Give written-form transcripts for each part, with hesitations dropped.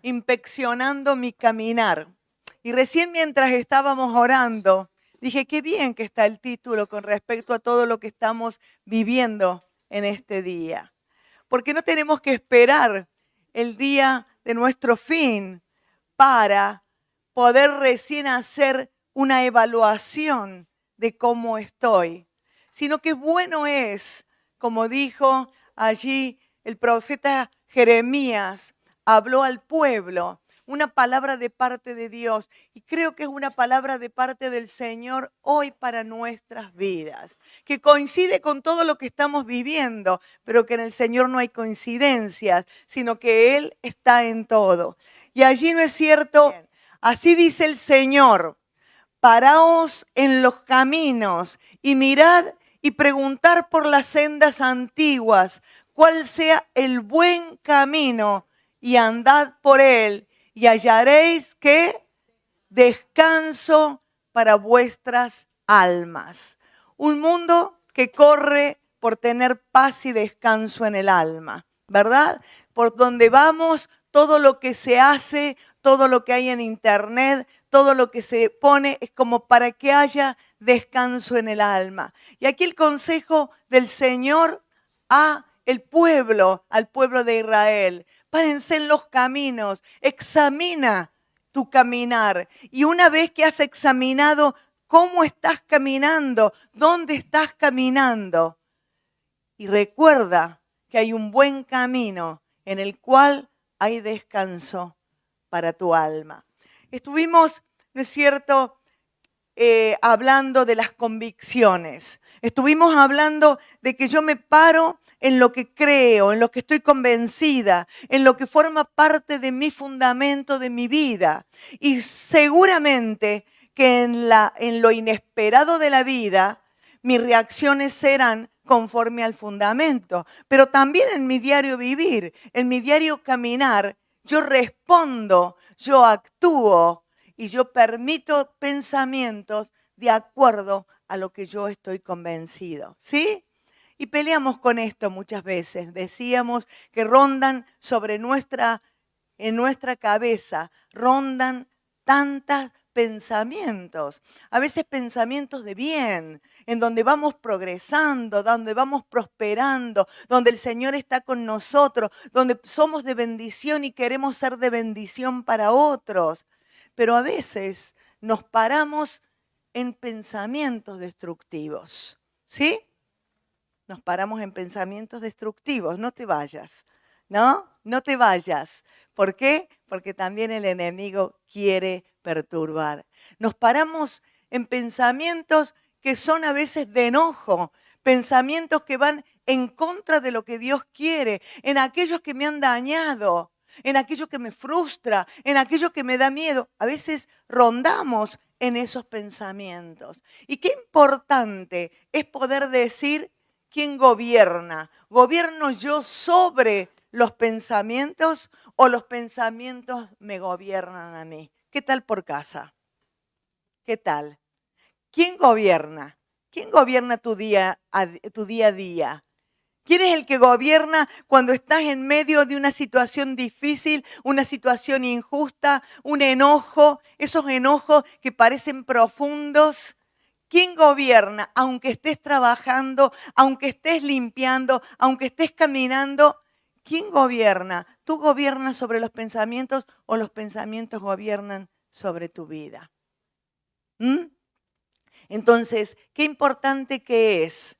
inspeccionando mi caminar. Y recién mientras estábamos orando, dije, qué bien que está el título con respecto a todo lo que estamos viviendo en este día. Porque no tenemos que esperar el día de nuestro fin para poder recién hacer una evaluación de cómo estoy, sino que bueno es, como dijo allí el profeta Jeremías, habló al pueblo, una palabra de parte de Dios, y creo que es una palabra de parte del Señor hoy para nuestras vidas, que coincide con todo lo que estamos viviendo, pero que en el Señor no hay coincidencias, sino que Él está en todo. Y allí no es cierto, así dice el Señor, paraos en los caminos y mirad y preguntar por las sendas antiguas, cuál sea el buen camino, y andad por él, y hallaréis que descanso para vuestras almas. Un mundo que corre por tener paz y descanso en el alma, ¿verdad? Por donde vamos, todo lo que se hace, todo lo que hay en internet, todo lo que se pone es como para que haya descanso en el alma. Y aquí el consejo del Señor al pueblo de Israel: párense en los caminos, examina tu caminar. Y una vez que has examinado cómo estás caminando, dónde estás caminando, y recuerda que hay un buen camino en el cual hay descanso para tu alma. Estuvimos, ¿no es cierto?, hablando de las convicciones. Estuvimos hablando de que yo me paro en lo que creo, en lo que estoy convencida, en lo que forma parte de mi fundamento, de mi vida. Y seguramente que en lo inesperado de la vida, mis reacciones serán conforme al fundamento. Pero también en mi diario vivir, en mi diario caminar, yo respondo, yo actúo y yo permito pensamientos de acuerdo a lo que yo estoy convencido. ¿Sí? Y peleamos con esto muchas veces. Decíamos que rondan en nuestra cabeza, rondan tantos pensamientos. A veces pensamientos de bien, en donde vamos progresando, donde vamos prosperando, donde el Señor está con nosotros, donde somos de bendición y queremos ser de bendición para otros. Pero a veces nos paramos en pensamientos destructivos. ¿Sí? Nos paramos en pensamientos destructivos. No te vayas, ¿no? No te vayas. ¿Por qué? Porque también el enemigo quiere perturbar. Nos paramos en pensamientos que son a veces de enojo, pensamientos que van en contra de lo que Dios quiere, en aquellos que me han dañado, en aquello que me frustra, en aquello que me da miedo. A veces rondamos en esos pensamientos. Y qué importante es poder decir: ¿quién gobierna? ¿Gobierno yo sobre los pensamientos o los pensamientos me gobiernan a mí? ¿Qué tal por casa? ¿Qué tal? ¿Quién gobierna? ¿Quién gobierna tu día a día? ¿Quién es el que gobierna cuando estás en medio de una situación difícil, una situación injusta, un enojo, esos enojos que parecen profundos? ¿Quién gobierna? Aunque estés trabajando, aunque estés limpiando, aunque estés caminando, ¿quién gobierna? ¿Tú gobiernas sobre los pensamientos o los pensamientos gobiernan sobre tu vida? Entonces, qué importante que es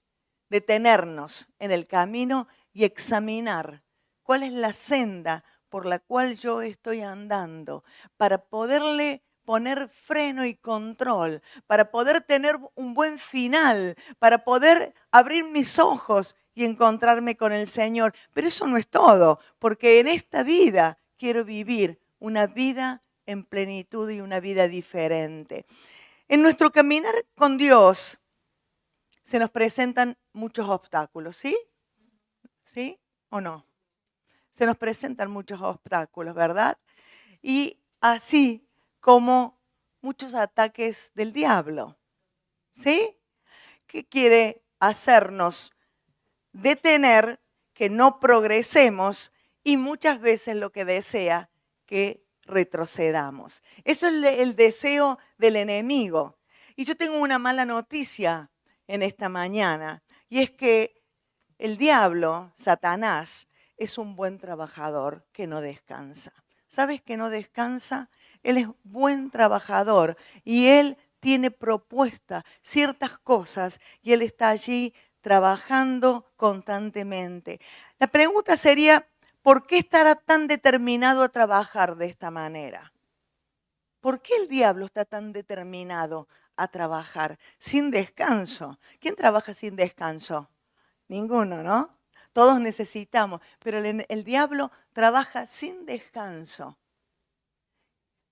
detenernos en el camino y examinar cuál es la senda por la cual yo estoy andando, para poderle poner freno y control, para poder tener un buen final, para poder abrir mis ojos y encontrarme con el Señor. Pero eso no es todo, porque en esta vida quiero vivir una vida en plenitud y una vida diferente. En nuestro caminar con Dios se nos presentan muchos obstáculos, ¿sí? ¿Sí o no? Se nos presentan muchos obstáculos, ¿verdad? Y así como muchos ataques del diablo, ¿sí? Que quiere hacernos detener, que no progresemos, y muchas veces lo que desea que retrocedamos. Eso es el deseo del enemigo. Y yo tengo una mala noticia en esta mañana, y es que el diablo, Satanás, es un buen trabajador que no descansa. ¿Sabes que no descansa? Él es buen trabajador y él tiene propuesta ciertas cosas y él está allí trabajando constantemente. La pregunta sería, ¿por qué estará tan determinado a trabajar de esta manera? ¿Por qué el diablo está tan determinado a trabajar sin descanso? ¿Quién trabaja sin descanso? Ninguno, ¿no? Todos necesitamos, pero el diablo trabaja sin descanso.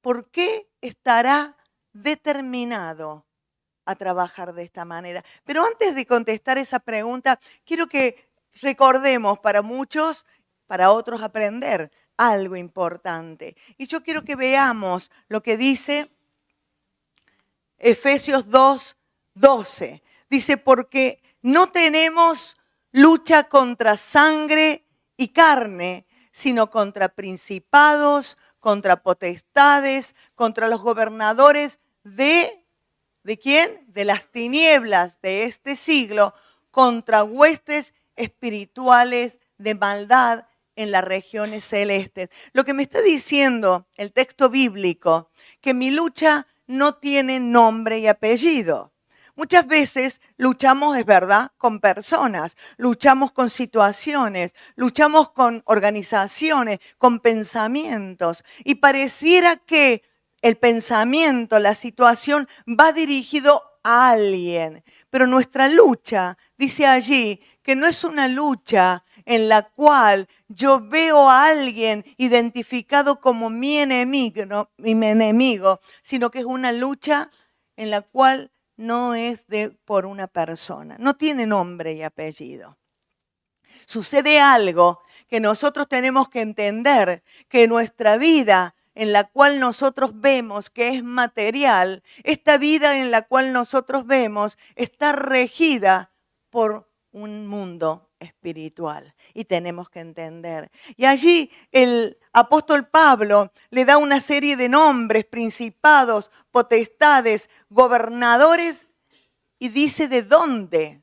¿Por qué estará determinado a trabajar de esta manera? Pero antes de contestar esa pregunta, quiero que recordemos para muchos, para otros aprender algo importante. Y yo quiero que veamos lo que dice Efesios 2:12. Dice, porque no tenemos lucha contra sangre y carne, sino contra principados, contra potestades, contra los gobernadores ¿de quién? De las tinieblas de este siglo, contra huestes espirituales de maldad en las regiones celestes. Lo que me está diciendo el texto bíblico, que mi lucha no tiene nombre y apellido. Muchas veces luchamos, es verdad, con personas, luchamos con situaciones, luchamos con organizaciones, con pensamientos. Y pareciera que el pensamiento, la situación va dirigido a alguien. Pero nuestra lucha, dice allí, que no es una lucha en la cual yo veo a alguien identificado como mi enemigo, sino que es una lucha en la cual no es por una persona, no tiene nombre y apellido. Sucede algo que nosotros tenemos que entender, que nuestra vida en la cual nosotros vemos que es material, esta vida en la cual nosotros vemos está regida por un mundo espiritual y tenemos que entender. Y allí el apóstol Pablo le da una serie de nombres, principados, potestades, gobernadores y dice de dónde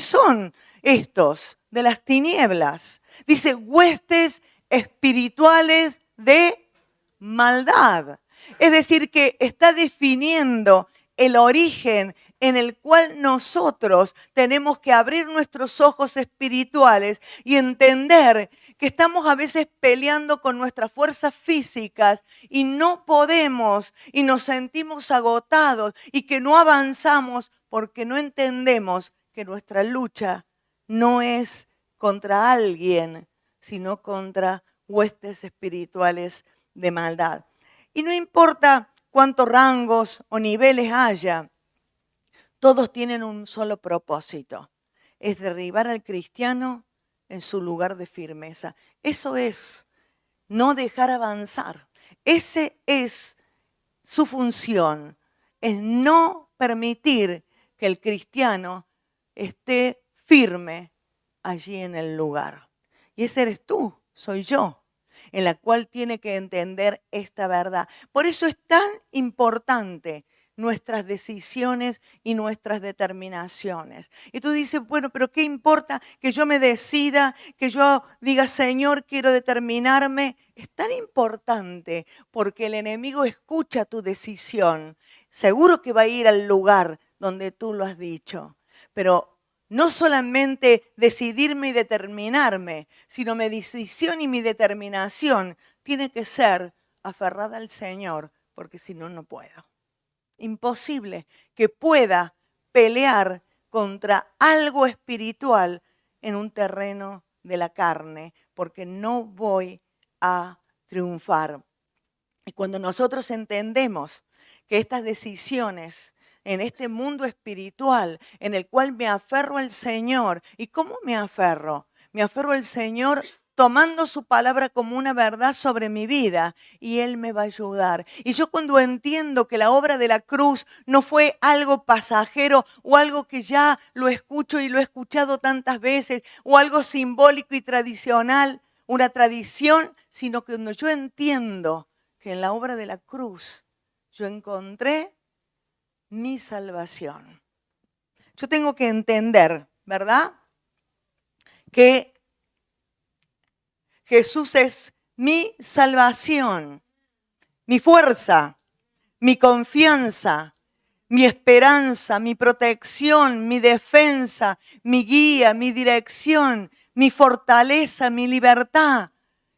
son estos, de las tinieblas. Dice huestes espirituales de maldad. Es decir, que está definiendo el origen en el cual nosotros tenemos que abrir nuestros ojos espirituales y entender que estamos a veces peleando con nuestras fuerzas físicas y no podemos y nos sentimos agotados y que no avanzamos porque no entendemos que nuestra lucha no es contra alguien, sino contra huestes espirituales de maldad. Y no importa cuántos rangos o niveles haya, todos tienen un solo propósito, es derribar al cristiano en su lugar de firmeza. Eso es no dejar avanzar. Ese es su función, es no permitir que el cristiano esté firme allí en el lugar. Y ese eres tú, soy yo, en la cual tiene que entender esta verdad. Por eso es tan importante nuestras decisiones y nuestras determinaciones. Y tú dices, bueno, pero ¿qué importa que yo me decida, que yo diga, Señor, quiero determinarme? Es tan importante porque el enemigo escucha tu decisión. Seguro que va a ir al lugar donde tú lo has dicho, pero no solamente decidirme y determinarme, sino mi decisión y mi determinación tiene que ser aferrada al Señor, porque si no, no puedo. Imposible que pueda pelear contra algo espiritual en un terreno de la carne, porque no voy a triunfar. Y cuando nosotros entendemos que estas decisiones en este mundo espiritual en el cual me aferro al Señor, ¿y cómo me aferro? Me aferro al Señor tomando su palabra como una verdad sobre mi vida y Él me va a ayudar. Y yo cuando entiendo que la obra de la cruz no fue algo pasajero o algo que ya lo escucho y lo he escuchado tantas veces o algo simbólico y tradicional una tradición, sino que cuando yo entiendo que en la obra de la cruz yo encontré mi salvación. Yo tengo que entender, ¿verdad?, que Jesús es mi salvación, mi fuerza, mi confianza, mi esperanza, mi protección, mi defensa, mi guía, mi dirección, mi fortaleza, mi libertad.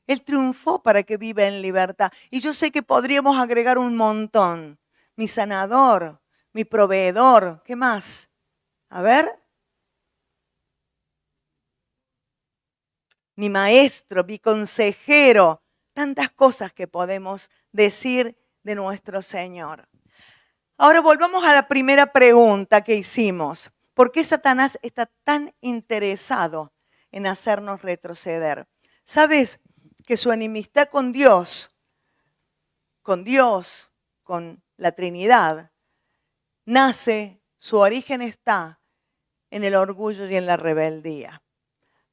Él triunfó para que viva en libertad. Y yo sé que podríamos agregar un montón. Mi sanador, mi proveedor, ¿qué más? A ver. Mi maestro, mi consejero. Tantas cosas que podemos decir de nuestro Señor. Ahora volvamos a la primera pregunta que hicimos. ¿Por qué Satanás está tan interesado en hacernos retroceder? ¿Sabes que su enemistad con Dios, con la Trinidad, nace, su origen está en el orgullo y en la rebeldía?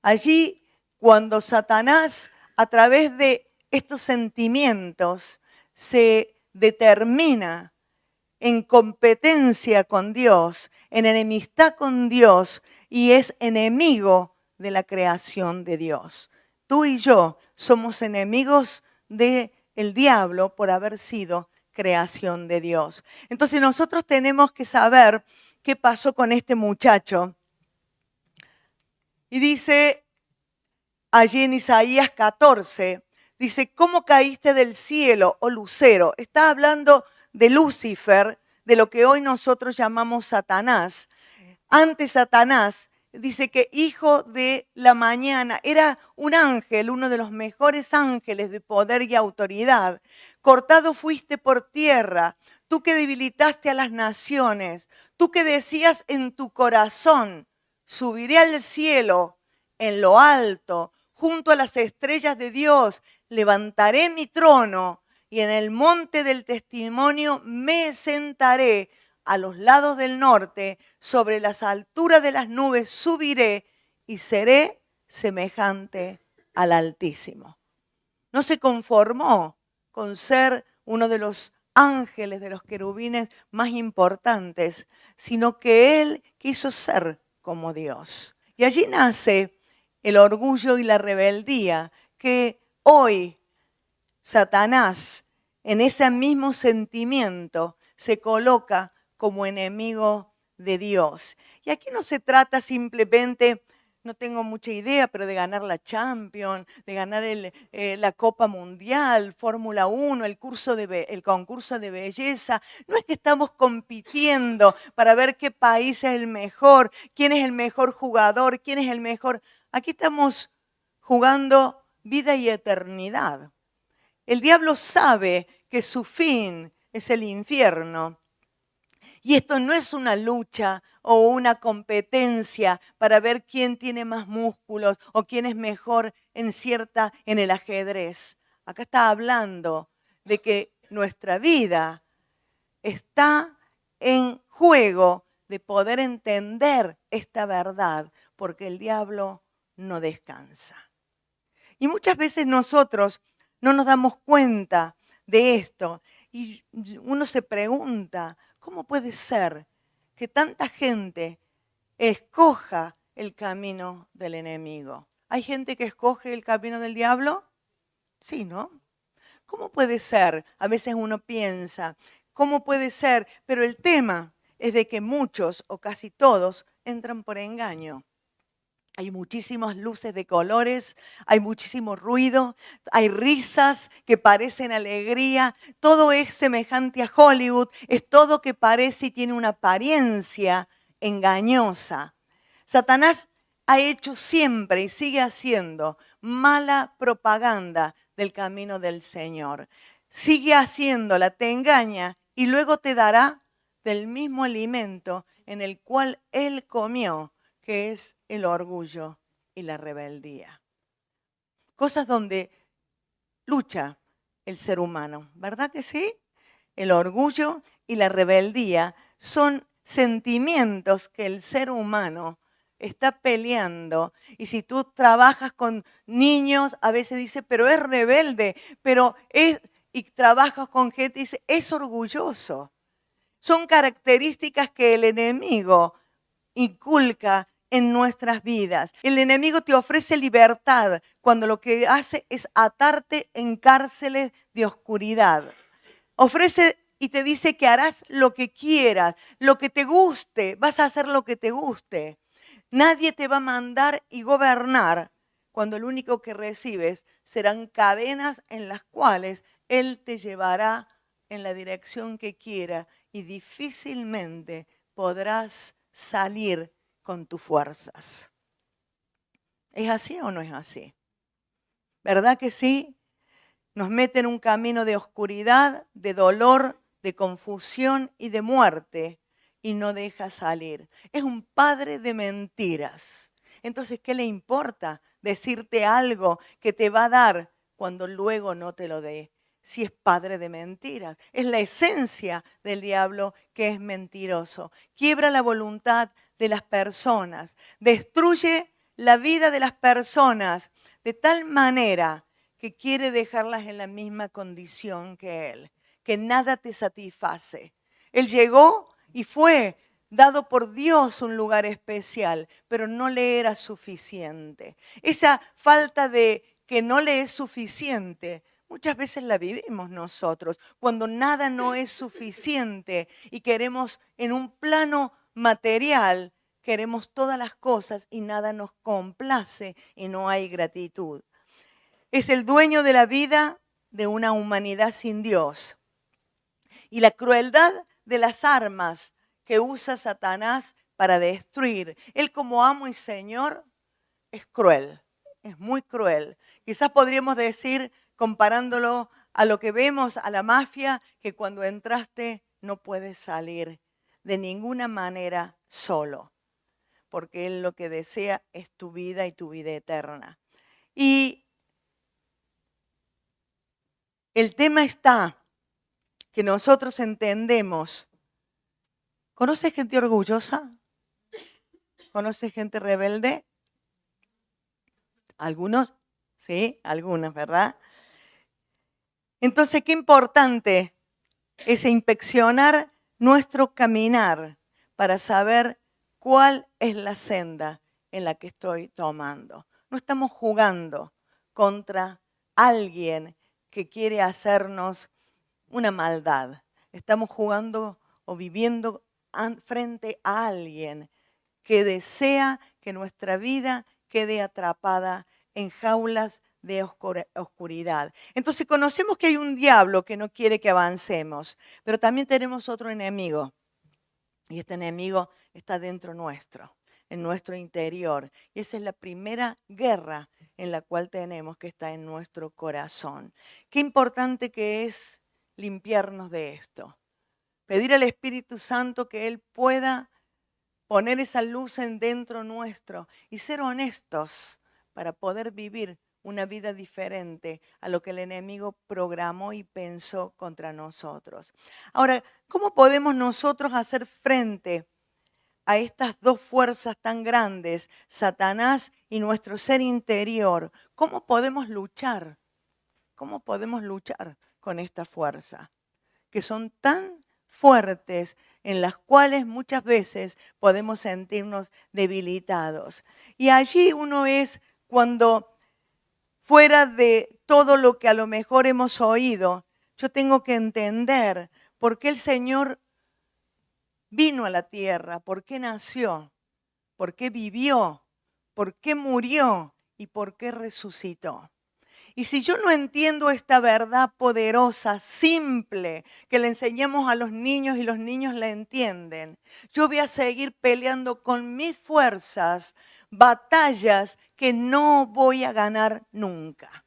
Allí, cuando Satanás, a través de estos sentimientos, se determina en competencia con Dios, en enemistad con Dios, y es enemigo de la creación de Dios. Tú y yo somos enemigos del diablo por haber sido creación de Dios. Entonces nosotros tenemos que saber qué pasó con este muchacho. Y dice allí en Isaías 14, dice, ¿cómo caíste del cielo, oh lucero? Está hablando de Lucifer, de lo que hoy nosotros llamamos Satanás. Antes Satanás, dice que hijo de la mañana, era un ángel, uno de los mejores ángeles de poder y autoridad. Cortado fuiste por tierra, tú que debilitaste a las naciones, tú que decías en tu corazón, subiré al cielo en lo alto, junto a las estrellas de Dios, levantaré mi trono. Y en el monte del testimonio me sentaré a los lados del norte, sobre las alturas de las nubes subiré y seré semejante al Altísimo. No se conformó con ser uno de los ángeles, de los querubines más importantes, sino que él quiso ser como Dios. Y allí nace el orgullo y la rebeldía que hoy Satanás, en ese mismo sentimiento, se coloca como enemigo de Dios. Y aquí no se trata simplemente, no tengo mucha idea, pero de ganar la Champions, de ganar la Copa Mundial, Fórmula 1, el concurso de belleza. No es que estamos compitiendo para ver qué país es el mejor, quién es el mejor jugador, quién es el mejor. Aquí estamos jugando vida y eternidad. El diablo sabe que su fin es el infierno. Y esto no es una lucha o una competencia para ver quién tiene más músculos o quién es mejor en el ajedrez. Acá está hablando de que nuestra vida está en juego de poder entender esta verdad, porque el diablo no descansa. Y muchas veces nosotros no nos damos cuenta de esto. Y uno se pregunta, ¿cómo puede ser que tanta gente escoja el camino del enemigo? ¿Hay gente que escoge el camino del diablo? Sí, ¿no? ¿Cómo puede ser? A veces uno piensa, ¿cómo puede ser? Pero el tema es de que muchos o casi todos entran por engaño. Hay muchísimas luces de colores, hay muchísimo ruido, hay risas que parecen alegría, todo es semejante a Hollywood, es todo que parece y tiene una apariencia engañosa. Satanás ha hecho siempre y sigue haciendo mala propaganda del camino del Señor. Sigue haciéndola, te engaña y luego te dará del mismo alimento en el cual Él comió, que es el orgullo y la rebeldía. Cosas donde lucha el ser humano, ¿verdad que sí? El orgullo y la rebeldía son sentimientos que el ser humano está peleando. Y si tú trabajas con niños, a veces dice, pero es rebelde, y trabajas con gente y dice, es orgulloso. Son características que el enemigo inculca en nuestras vidas. El enemigo te ofrece libertad cuando lo que hace es atarte en cárceles de oscuridad. Ofrece y te dice que harás lo que quieras, lo que te guste, vas a hacer lo que te guste. Nadie te va a mandar y gobernar cuando lo único que recibes serán cadenas en las cuales Él te llevará en la dirección que quiera y difícilmente podrás salir con tus fuerzas. ¿Es así o no es así? ¿Verdad que sí? Nos mete en un camino de oscuridad, de dolor, de confusión y de muerte y no deja salir. Es un padre de mentiras. Entonces, ¿qué le importa decirte algo que te va a dar cuando luego no te lo dé? Si es padre de mentiras. Es la esencia del diablo que es mentiroso. Quiebra la voluntad de las personas. Destruye la vida de las personas de tal manera que quiere dejarlas en la misma condición que Él. Que nada te satisface. Él llegó y fue dado por Dios un lugar especial, pero no le era suficiente. Esa falta de que no le es suficiente, muchas veces la vivimos nosotros, cuando nada no es suficiente y queremos en un plano material, queremos todas las cosas y nada nos complace y no hay gratitud. Es el dueño de la vida de una humanidad sin Dios. Y la crueldad de las armas que usa Satanás para destruir. Él como amo y señor es cruel, es muy cruel. Quizás podríamos decir, comparándolo a lo que vemos, a la mafia, que cuando entraste no puedes salir de ninguna manera solo, porque Él lo que desea es tu vida y tu vida eterna. Y el tema está que nosotros entendemos. ¿Conoces gente orgullosa? ¿Conoces gente rebelde? Algunos, sí, algunos, ¿verdad? Entonces, qué importante es inspeccionar nuestro caminar para saber cuál es la senda en la que estoy tomando. No estamos jugando contra alguien que quiere hacernos una maldad. Estamos jugando o viviendo frente a alguien que desea que nuestra vida quede atrapada en jaulas de oscuridad. Entonces conocemos que hay un diablo que no quiere que avancemos, pero también tenemos otro enemigo. Y este enemigo está dentro nuestro, en nuestro interior. Y esa es la primera guerra en la cual tenemos, que está en nuestro corazón. Qué importante que es limpiarnos de esto. Pedir al Espíritu Santo que Él pueda poner esa luz en dentro nuestro y ser honestos para poder vivir una vida diferente a lo que el enemigo programó y pensó contra nosotros. Ahora, ¿cómo podemos nosotros hacer frente a estas dos fuerzas tan grandes, Satanás y nuestro ser interior? ¿Cómo podemos luchar? ¿Cómo podemos luchar con esta fuerza? Que son tan fuertes, en las cuales muchas veces podemos sentirnos debilitados. Y allí uno es cuando, fuera de todo lo que a lo mejor hemos oído, yo tengo que entender por qué el Señor vino a la tierra, por qué nació, por qué vivió, por qué murió y por qué resucitó. Y si yo no entiendo esta verdad poderosa, simple, que le enseñamos a los niños y los niños la entienden, yo voy a seguir peleando con mis fuerzas batallas que no voy a ganar nunca.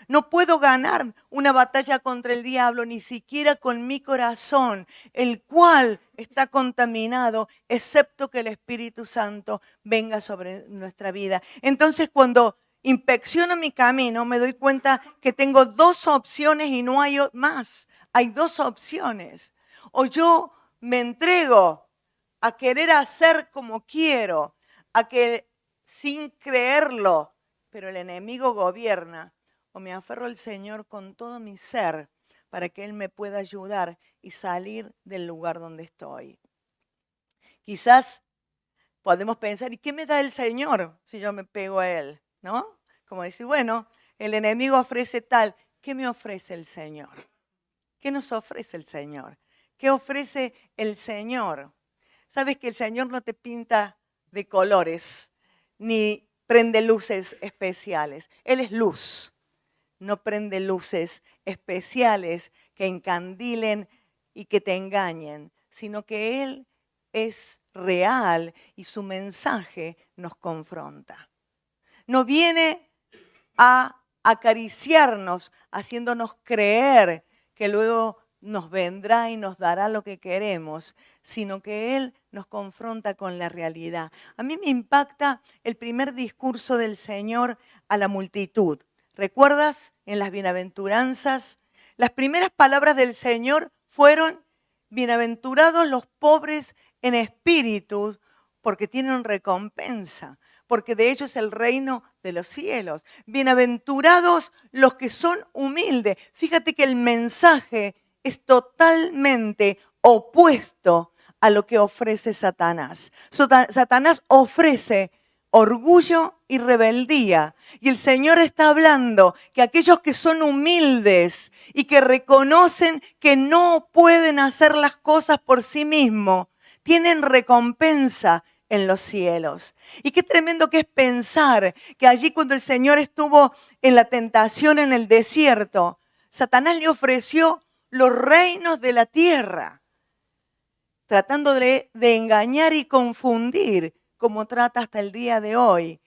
No puedo ganar una batalla contra el diablo, ni siquiera con mi corazón, el cual está contaminado, excepto que el Espíritu Santo venga sobre nuestra vida. Entonces, cuando inspecciono mi camino, me doy cuenta que tengo dos opciones y no hay más. Hay dos opciones. O yo me entrego a querer hacer como quiero, a que sin creerlo, pero el enemigo gobierna, o me aferro al Señor con todo mi ser para que Él me pueda ayudar y salir del lugar donde estoy. Quizás podemos pensar, ¿y qué me da el Señor si yo me pego a Él? ¿No? Como decir, bueno, el enemigo ofrece tal, ¿qué me ofrece el Señor? ¿Qué nos ofrece el Señor? ¿Qué ofrece el Señor? Sabes que el Señor no te pinta de colores, ni prende luces especiales. Él es luz, no prende luces especiales que encandilen y que te engañen, sino que Él es real y su mensaje nos confronta. No viene a acariciarnos, haciéndonos creer que luego nos vendrá y nos dará lo que queremos, sino que Él nos confronta con la realidad. A mí me impacta el primer discurso del Señor a la multitud. ¿Recuerdas en las bienaventuranzas? Las primeras palabras del Señor fueron: bienaventurados los pobres en espíritu, porque tienen recompensa, porque de ellos es el reino de los cielos. Bienaventurados los que son humildes. Fíjate que el mensaje es totalmente opuesto a lo que ofrece Satanás. Satanás ofrece orgullo y rebeldía. Y el Señor está hablando que aquellos que son humildes y que reconocen que no pueden hacer las cosas por sí mismos, tienen recompensa en los cielos. Y qué tremendo que es pensar que allí cuando el Señor estuvo en la tentación en el desierto, Satanás le ofreció los reinos de la tierra, tratando de engañar y confundir, como trata hasta el día de hoy.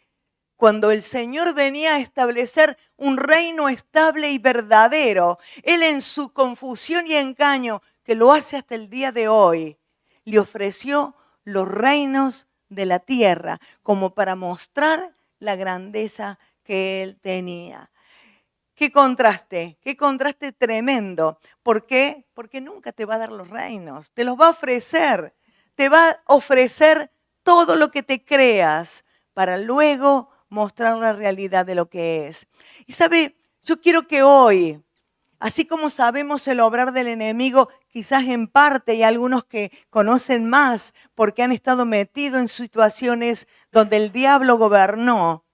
Cuando el Señor venía a establecer un reino estable y verdadero, Él en su confusión y engaño, que lo hace hasta el día de hoy, le ofreció los reinos de la tierra como para mostrar la grandeza que Él tenía. Qué contraste tremendo. ¿Por qué? Porque nunca te va a dar los reinos, te los va a ofrecer. Te va a ofrecer todo lo que te creas para luego mostrar la realidad de lo que es. Y sabe, yo quiero que hoy, así como sabemos el obrar del enemigo, quizás en parte, y algunos que conocen más porque han estado metidos en situaciones donde el diablo gobernó,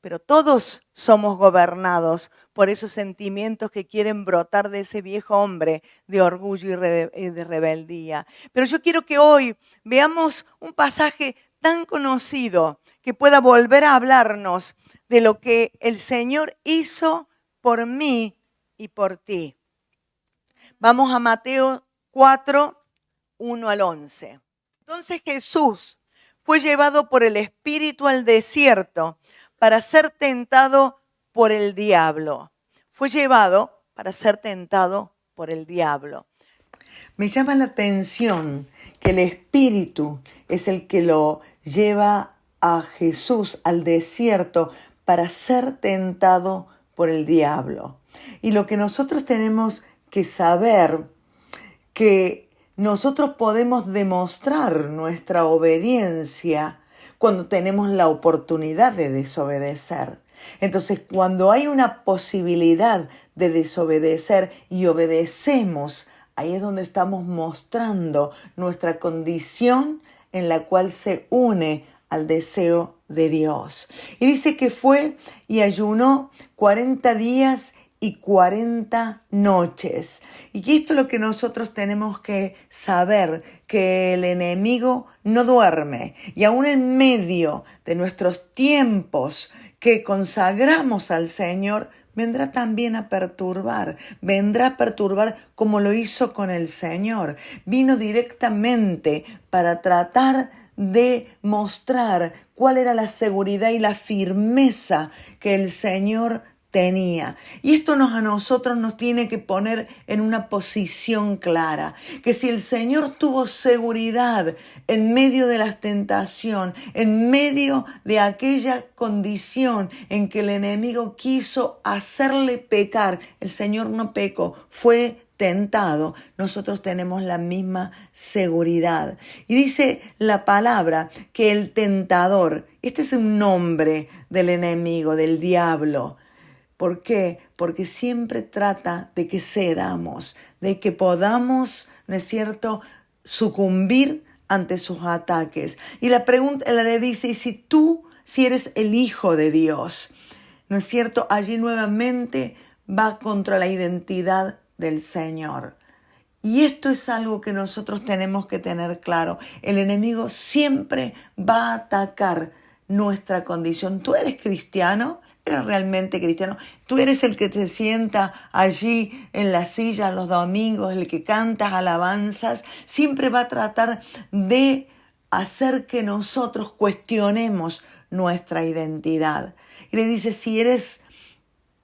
pero todos somos gobernados por esos sentimientos que quieren brotar de ese viejo hombre de orgullo y de rebeldía. Pero yo quiero que hoy veamos un pasaje tan conocido que pueda volver a hablarnos de lo que el Señor hizo por mí y por ti. Vamos a Mateo 4, 1 al 11. Entonces Jesús fue llevado por el Espíritu al desierto para ser tentado por el diablo. Fue llevado para ser tentado por el diablo. Me llama la atención que el Espíritu es el que lo lleva a Jesús al desierto para ser tentado por el diablo. Y lo que nosotros tenemos que saber, que nosotros podemos demostrar nuestra obediencia cuando tenemos la oportunidad de desobedecer. Entonces, cuando hay una posibilidad de desobedecer y obedecemos, ahí es donde estamos mostrando nuestra condición en la cual se une al deseo de Dios. Y dice que fue y ayunó 40 días y 40 noches. Y esto es lo que nosotros tenemos que saber, que el enemigo no duerme. Y aún en medio de nuestros tiempos que consagramos al Señor, vendrá también a perturbar. Vendrá a perturbar como lo hizo con el Señor. Vino directamente para tratar de mostrar cuál era la seguridad y la firmeza que el Señor tenía. Y esto a nosotros nos tiene que poner en una posición clara, que si el Señor tuvo seguridad en medio de la tentación, en medio de aquella condición en que el enemigo quiso hacerle pecar, el Señor no pecó, fue tentado, nosotros tenemos la misma seguridad. Y dice la palabra que el tentador, este es un nombre del enemigo, del diablo. ¿Por qué? Porque siempre trata de que cedamos, de que podamos, ¿no es cierto?, sucumbir ante sus ataques. Y la pregunta le dice, ¿y si eres el Hijo de Dios? ¿No es cierto? Allí nuevamente va contra la identidad del Señor. Y esto es algo que nosotros tenemos que tener claro. El enemigo siempre va a atacar nuestra condición. ¿Tú eres cristiano? ¿Eres realmente cristiano? ¿Tú eres el que te sienta allí en la silla los domingos, el que cantas alabanzas? Siempre va a tratar de hacer que nosotros cuestionemos nuestra identidad. Y le dice, si eres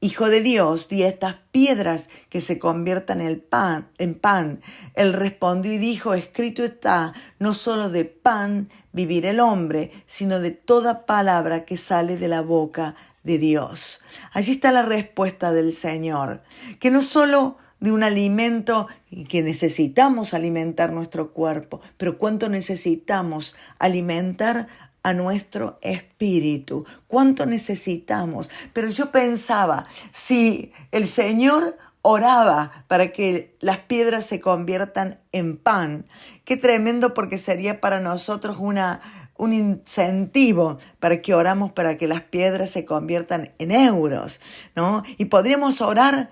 Hijo de Dios, di a estas piedras que se conviertan en pan. Él respondió y dijo, escrito está, no solo de pan vivirá el hombre, sino de toda palabra que sale de la boca de Dios. Allí está la respuesta del Señor, que no solo de un alimento que necesitamos alimentar nuestro cuerpo, pero cuánto necesitamos alimentar a nuestro espíritu, cuánto necesitamos. Pero yo pensaba, si el Señor oraba para que las piedras se conviertan en pan, qué tremendo, porque sería para nosotros un incentivo para que oramos para que las piedras se conviertan en euros, ¿no? Y podríamos orar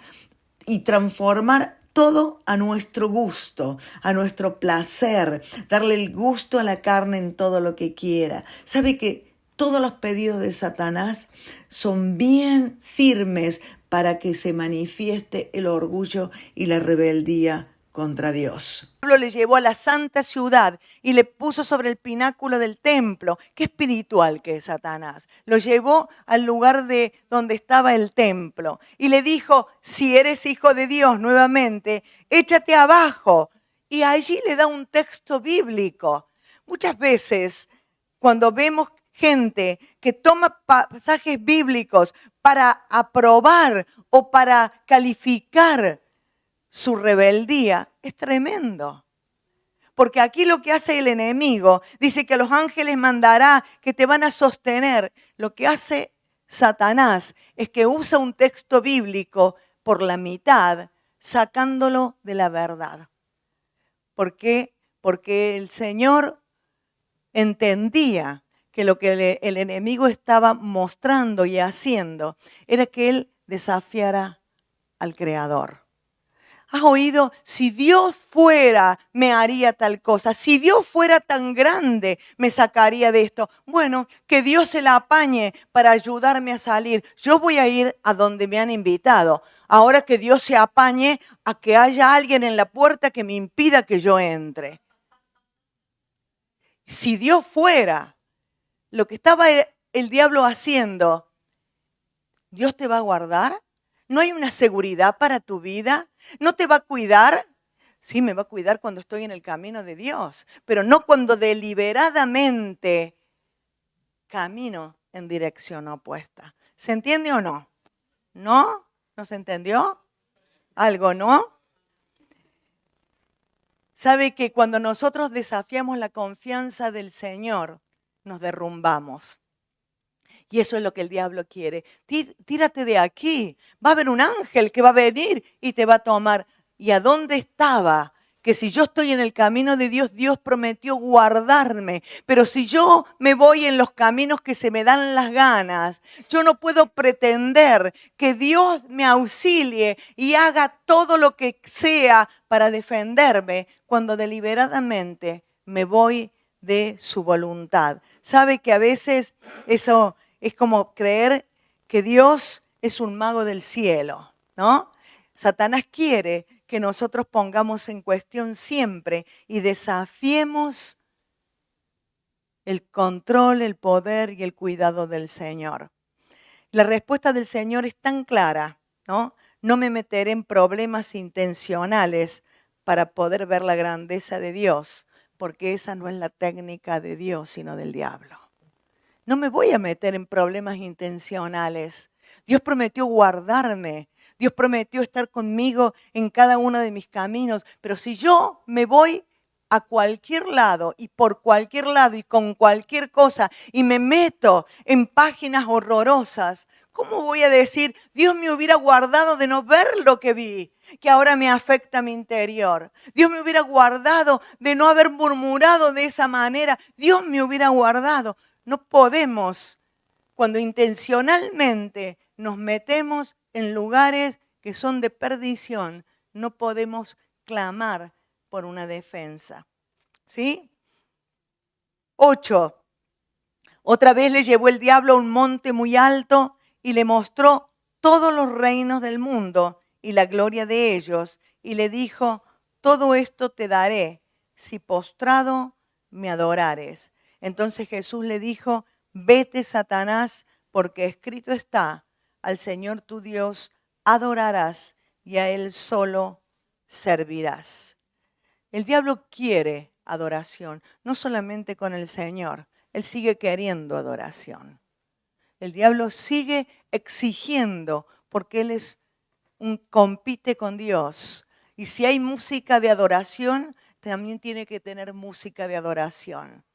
y transformar todo a nuestro gusto, a nuestro placer, darle el gusto a la carne en todo lo que quiera. ¿Sabe que todos los pedidos de Satanás son bien firmes para que se manifieste el orgullo y la rebeldía contra Dios? Pablo le llevó a la santa ciudad y le puso sobre el pináculo del templo. Qué espiritual que es Satanás. Lo llevó al lugar de donde estaba el templo y le dijo, si eres hijo de Dios, nuevamente, échate abajo. Y allí le da un texto bíblico. Muchas veces, cuando vemos gente que toma pasajes bíblicos para aprobar o para calificar su rebeldía, es tremendo. Porque aquí lo que hace el enemigo, dice que los ángeles mandará, que te van a sostener. Lo que hace Satanás es que usa un texto bíblico por la mitad, sacándolo de la verdad. ¿Por qué? Porque el Señor entendía que lo que el enemigo estaba mostrando y haciendo era que él desafiara al Creador. ¿Has oído? Si Dios fuera, me haría tal cosa. Si Dios fuera tan grande, me sacaría de esto. Bueno, que Dios se la apañe para ayudarme a salir. Yo voy a ir a donde me han invitado. Ahora que Dios se apañe a que haya alguien en la puerta que me impida que yo entre. Si Dios fuera, lo que estaba el diablo haciendo, ¿Dios te va a guardar? ¿No hay una seguridad para tu vida? ¿No te va a cuidar? Sí, me va a cuidar cuando estoy en el camino de Dios, pero no cuando deliberadamente camino en dirección opuesta. ¿Se entiende o no? ¿No? ¿No se entendió? ¿Algo no? ¿Sabe que cuando nosotros desafiamos la confianza del Señor, nos derrumbamos? Y eso es lo que el diablo quiere. Tírate de aquí. Va a haber un ángel que va a venir y te va a tomar. ¿Y a dónde estaba? Que si yo estoy en el camino de Dios, Dios prometió guardarme. Pero si yo me voy en los caminos que se me dan las ganas, yo no puedo pretender que Dios me auxilie y haga todo lo que sea para defenderme cuando deliberadamente me voy de su voluntad. ¿Sabe que a veces eso es como creer que Dios es un mago del cielo, ¿no? Satanás quiere que nosotros pongamos en cuestión siempre y desafiemos el control, el poder y el cuidado del Señor. La respuesta del Señor es tan clara, ¿no? No me meteré en problemas intencionales para poder ver la grandeza de Dios, porque esa no es la técnica de Dios, sino del diablo. No me voy a meter en problemas intencionales. Dios prometió guardarme. Dios prometió estar conmigo en cada uno de mis caminos. Pero si yo me voy a cualquier lado y por cualquier lado y con cualquier cosa y me meto en páginas horrorosas, ¿cómo voy a decir, Dios me hubiera guardado de no ver lo que vi, que ahora me afecta a mi interior? Dios me hubiera guardado de no haber murmurado de esa manera. Dios me hubiera guardado. No podemos, cuando intencionalmente nos metemos en lugares que son de perdición, no podemos clamar por una defensa. ¿Sí? 8. Otra vez le llevó el diablo a un monte muy alto y le mostró todos los reinos del mundo y la gloria de ellos. Y le dijo, todo esto te daré si postrado me adorares. Entonces Jesús le dijo, vete, Satanás, porque escrito está, al Señor tu Dios adorarás y a Él solo servirás. El diablo quiere adoración, no solamente con el Señor, él sigue queriendo adoración. El diablo sigue exigiendo porque él compite con Dios. Y si hay música de adoración, también tiene que tener música de adoración.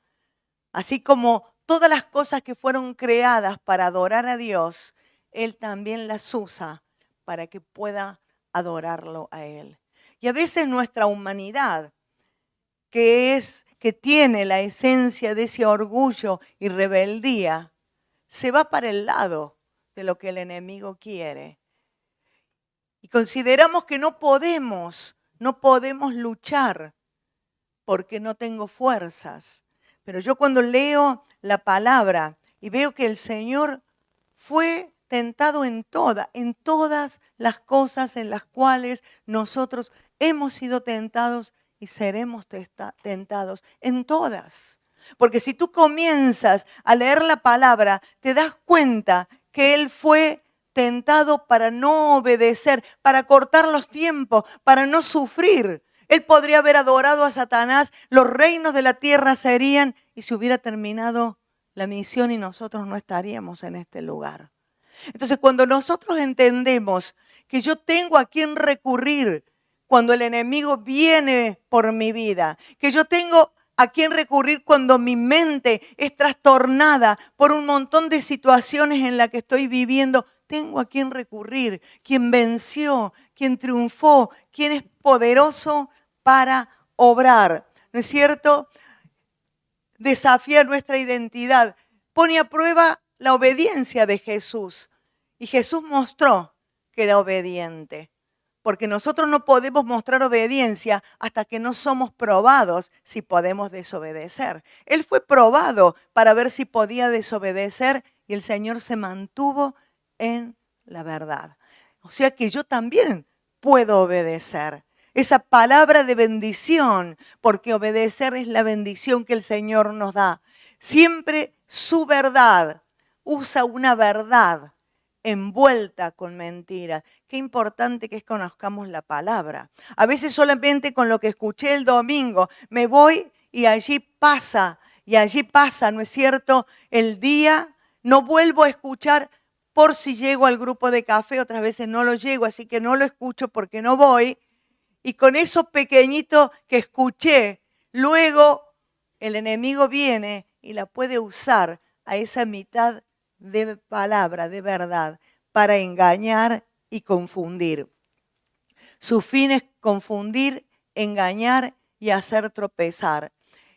Así como todas las cosas que fueron creadas para adorar a Dios, él también las usa para que pueda adorarlo a él. Y a veces nuestra humanidad, que tiene la esencia de ese orgullo y rebeldía, se va para el lado de lo que el enemigo quiere. Y consideramos que no podemos luchar porque no tengo fuerzas. Pero yo cuando leo la palabra y veo que el Señor fue tentado en todas las cosas en las cuales nosotros hemos sido tentados y seremos tentados en todas. Porque si tú comienzas a leer la palabra, te das cuenta que Él fue tentado para no obedecer, para cortar los tiempos, para no sufrir. Él podría haber adorado a Satanás, los reinos de la tierra serían y se hubiera terminado la misión y nosotros no estaríamos en este lugar. Entonces, cuando nosotros entendemos que yo tengo a quien recurrir cuando el enemigo viene por mi vida, que yo tengo a quien recurrir cuando mi mente es trastornada por un montón de situaciones en las que estoy viviendo, tengo a quien recurrir, quien venció, quien triunfó, quien es poderoso para obrar. ¿No es cierto? Desafía nuestra identidad, pone a prueba la obediencia de Jesús. Y Jesús mostró que era obediente. Porque nosotros no podemos mostrar obediencia hasta que no somos probados si podemos desobedecer. Él fue probado para ver si podía desobedecer y el Señor se mantuvo en la verdad. O sea que yo también puedo obedecer. Esa palabra de bendición, porque obedecer es la bendición que el Señor nos da. Siempre su verdad, usa una verdad envuelta con mentiras. Qué importante que es conozcamos la palabra. A veces solamente con lo que escuché el domingo me voy y allí pasa, ¿no es cierto? El día, no vuelvo a escuchar por si llego al grupo de café, otras veces no lo llego, así que no lo escucho porque no voy. Y con eso pequeñito que escuché, luego el enemigo viene y la puede usar a esa mitad de palabra, de verdad, para engañar y confundir. Su fin es confundir, engañar y hacer tropezar.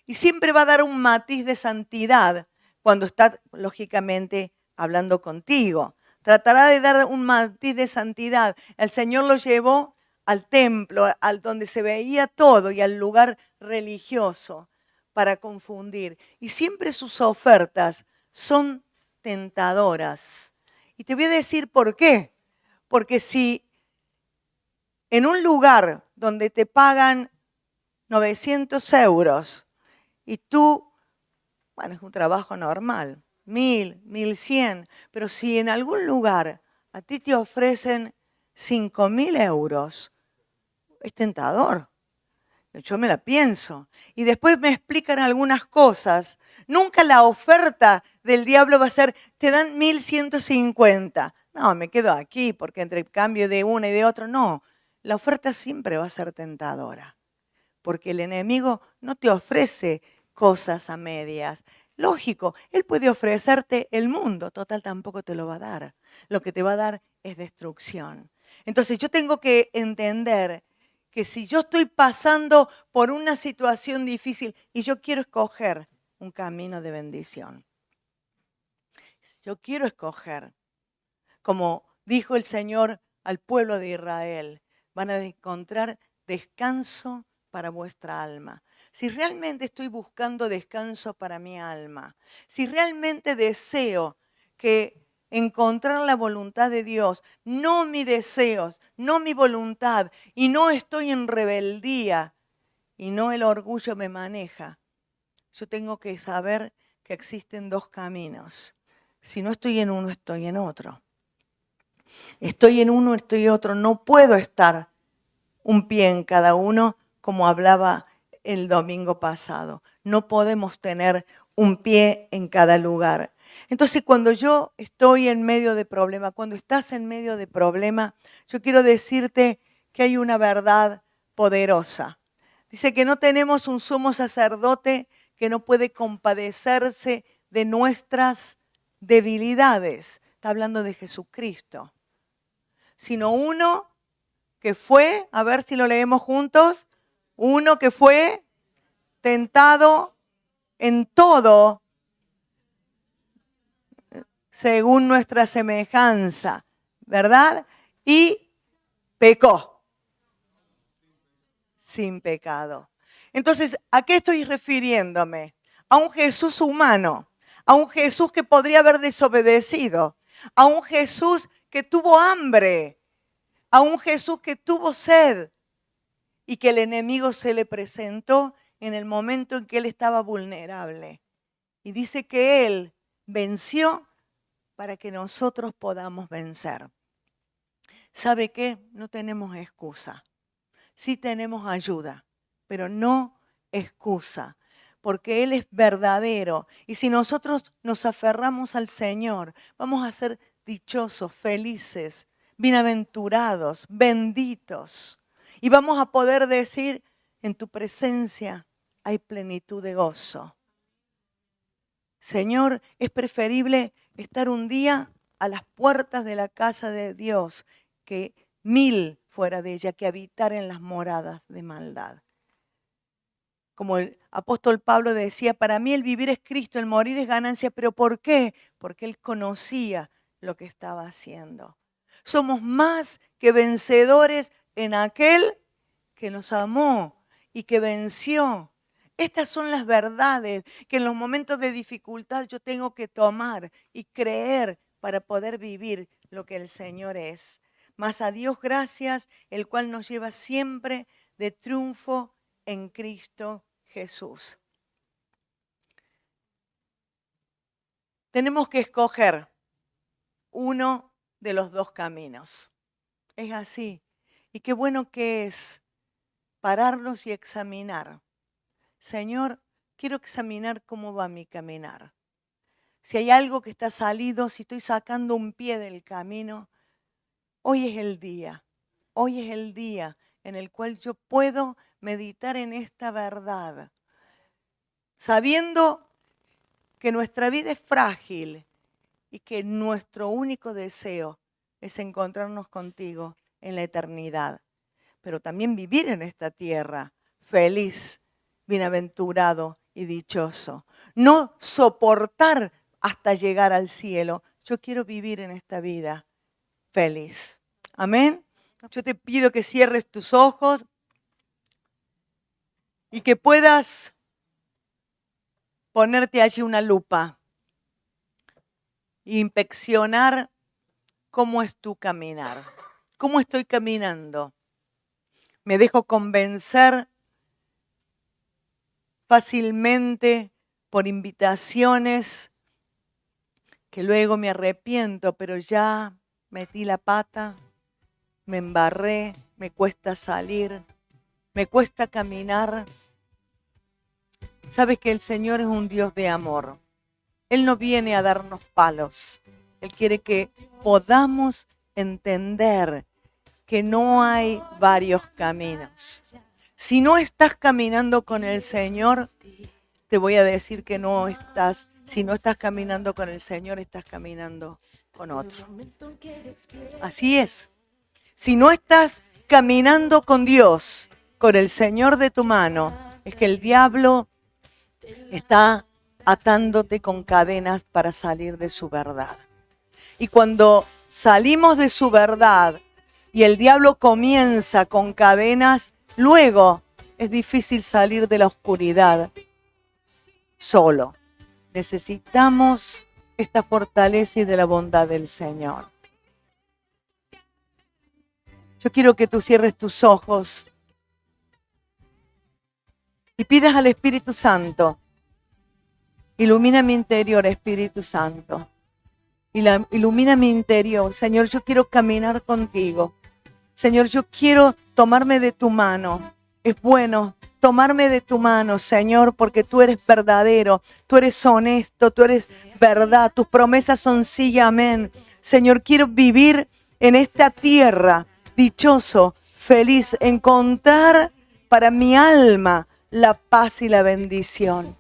Y siempre va a dar un matiz de santidad cuando está, lógicamente, hablando contigo. Tratará de dar un matiz de santidad. El Señor lo llevó al templo, al donde se veía todo y al lugar religioso para confundir. Y siempre sus ofertas son tentadoras. Y te voy a decir por qué. Porque si en un lugar donde te pagan 900 euros y tú, bueno, es un trabajo normal, 1000, 1100, pero si en algún lugar a ti te ofrecen 5000 euros, es tentador. Yo me la pienso. Y después me explican algunas cosas. Nunca la oferta del diablo va a ser, te dan 1150. no, me quedo aquí porque entre el cambio de una y de otro, no. La oferta siempre va a ser tentadora, porque el enemigo no te ofrece cosas a medias. Lógico, él puede ofrecerte el mundo, total tampoco te lo va a dar. Lo que te va a dar es destrucción. Entonces yo tengo que entender que si yo estoy pasando por una situación difícil y yo quiero escoger un camino de bendición, yo quiero escoger, como dijo el Señor al pueblo de Israel, van a encontrar descanso para vuestra alma. Si realmente estoy buscando descanso para mi alma, si realmente deseo que encontrar la voluntad de Dios, no mis deseos, no mi voluntad, y no estoy en rebeldía y no el orgullo me maneja, yo tengo que saber que existen dos caminos. Si no estoy en uno, estoy en otro. Estoy en uno, estoy en otro. No puedo estar un pie en cada uno, como hablaba el domingo pasado. No podemos tener un pie en cada lugar. Entonces, cuando yo estoy en medio de problema, cuando estás en medio de problema, yo quiero decirte que hay una verdad poderosa. Dice que no tenemos un sumo sacerdote que no puede compadecerse de nuestras debilidades. Está hablando de Jesucristo. Sino uno que fue, a ver si lo leemos juntos, uno que fue tentado en todo según nuestra semejanza, ¿verdad? Y pecó sin pecado. Entonces, ¿a qué estoy refiriéndome? A un Jesús humano, a un Jesús que podría haber desobedecido, a un Jesús que tuvo hambre, a un Jesús que tuvo sed y que el enemigo se le presentó en el momento en que él estaba vulnerable. Y dice que él venció para que nosotros podamos vencer. ¿Sabe qué? No tenemos excusa. Sí tenemos ayuda, pero no excusa, porque Él es verdadero. Y si nosotros nos aferramos al Señor, vamos a ser dichosos, felices, bienaventurados, benditos. Y vamos a poder decir, en tu presencia hay plenitud de gozo. Señor, es preferible estar un día a las puertas de la casa de Dios que 1000 fuera de ella, que habitar en las moradas de maldad. Como el apóstol Pablo decía, para mí el vivir es Cristo, el morir es ganancia. ¿Pero por qué? Porque él conocía lo que estaba haciendo. Somos más que vencedores en aquel que nos amó y que venció. Estas son las verdades que en los momentos de dificultad yo tengo que tomar y creer para poder vivir lo que el Señor es. Mas a Dios gracias, el cual nos lleva siempre de triunfo en Cristo Jesús. Tenemos que escoger uno de los dos caminos. Es así. Y qué bueno que es pararnos y examinar. Señor, quiero examinar cómo va mi caminar. Si hay algo que está salido, si estoy sacando un pie del camino, hoy es el día. Hoy es el día en el cual yo puedo meditar en esta verdad, sabiendo que nuestra vida es frágil y que nuestro único deseo es encontrarnos contigo en la eternidad, pero también vivir en esta tierra feliz, bienaventurado y dichoso. No soportar hasta llegar al cielo. Yo quiero vivir en esta vida feliz. Amén. Yo te pido que cierres tus ojos y que puedas ponerte allí una lupa e inspeccionar cómo es tu caminar. ¿Cómo estoy caminando? ¿Me dejo convencer fácilmente por invitaciones que luego me arrepiento, pero ya metí la pata, me embarré, me cuesta salir, me cuesta caminar? Sabes que el Señor es un Dios de amor. Él no viene a darnos palos, Él quiere que podamos entender que no hay varios caminos. Si no estás caminando con el Señor, te voy a decir que si no estás caminando con el Señor, estás caminando con otro. Así es. Si no estás caminando con Dios, con el Señor de tu mano, es que el diablo está atándote con cadenas para salir de su verdad. Y cuando salimos de su verdad y el diablo comienza con cadenas, luego es difícil salir de la oscuridad solo. Necesitamos esta fortaleza y de la bondad del Señor. Yo quiero que tú cierres tus ojos y pidas al Espíritu Santo. Ilumina mi interior, Espíritu Santo. Ilumina mi interior. Señor, yo quiero caminar contigo. Señor, yo quiero tomarme de tu mano. Es bueno tomarme de tu mano, Señor, porque tú eres verdadero, tú eres honesto, tú eres verdad. Tus promesas son sí y amén. Señor, quiero vivir en esta tierra dichoso, feliz, encontrar para mi alma la paz y la bendición.